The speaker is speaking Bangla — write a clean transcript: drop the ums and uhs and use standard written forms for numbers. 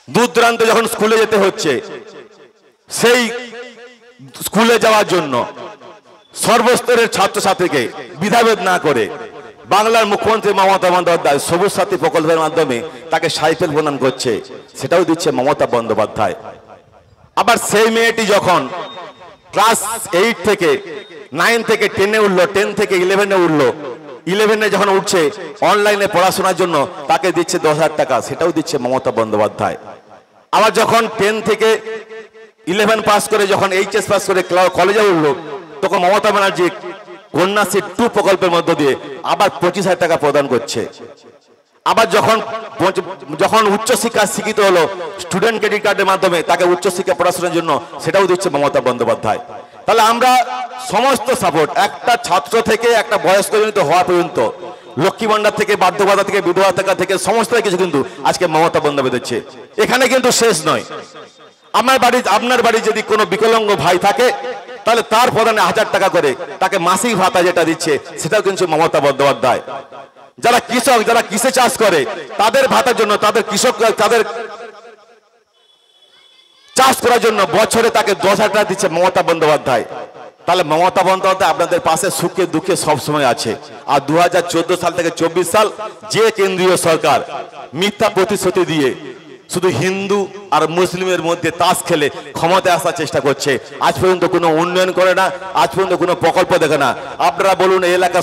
দূর দূরান্তে যখন স্কুলে যেতে হচ্ছে, সেই স্কুলে যাওয়ার জন্য সর্বস্তরের ছাত্রছাত্রীকে বিধাভেদ না করে বাংলার মুখ্যমন্ত্রী মমতা বন্দ্যোপাধ্যায় সবুজ সাথী প্রকল্পের মাধ্যমে তাকে সাইকেল প্রদান করছে, সেটাও দিচ্ছে মমতা বন্দ্যোপাধ্যায়। আবার সেই মেয়েটি যখন ক্লাস 8 থেকে 9 থেকে 10-এ উঠলো, 10 থেকে 11-এ উঠলো, 11-এ যখন উঠছে অনলাইনে পড়াশোনার জন্য তাকে দিচ্ছে 10,000 টাকা, সেটাও দিচ্ছে মমতা বন্দ্যোপাধ্যায়। আবার যখন 10 থেকে 11 পাস করে যখন এইচএস পাস করে কলেজে উঠলো, তখন মমতা ব্যানার্জি কন্যাশ্রী 2 প্রকল্পের মধ্য দিয়ে আবার 25,000 টাকা প্রদান করছে। আবার যখন উচ্চশিক্ষা শিক্ষিত হলো, স্টুডেন্ট ক্রেডিট কার্ডের মাধ্যমে তাকে উচ্চশিক্ষা পড়াশোনার জন্য সেটাও দিচ্ছে মমতা বন্দ্যোপাধ্যায়। তাহলে আমরা সমস্ত সাপোর্ট, একটা ছাত্র থেকে একটা বয়স্ক জনিত হওয়া পর্যন্ত, লক্ষ্মী ভান্ডার থেকে বার্ধক্য ভাতা থেকে বিধবা ভাতা থেকে সমস্ত কিছু কিন্তু আজকে মমতা বন্দ্যোপাধ্যায় দিচ্ছে। এখানে কিন্তু শেষ নয়। আপনার বাড়ি যদি কোনো বিকলাঙ্গ ভাই থাকে, তাহলে তার প্রদানে 1000 টাকা করে তাকে মাসিক ভাতা যেটা দিচ্ছে, সেটাও কিন্তু মমতা বন্দ্যোপাধ্যায়। যারা কৃষক, যারা কৃষি চাষ করে, তাদের ভাতার জন্য, তাদের চাষ করার জন্য বছরে তাকে 10,000 টাকা দিচ্ছে মমতা বন্দ্যোপাধ্যায়। তাহলে মমতা বন্দ্যোপাধ্যায় আপনাদের পাশে সুখে দুঃখে সবসময় আছে। আর 2014 সাল থেকে 24 সাল যে কেন্দ্রীয় সরকার মিথ্যা প্রতিশ্রুতি দিয়ে শুধু হিন্দু আর মুসলিমের মধ্যে তাস খেলে ক্ষমতায় আসার চেষ্টা করছে, আজ পর্যন্ত কোনো উন্নয়ন করে না, আজ পর্যন্ত কোনো প্রকল্প দেখে না। আপনারা বলুন, এই এলাকা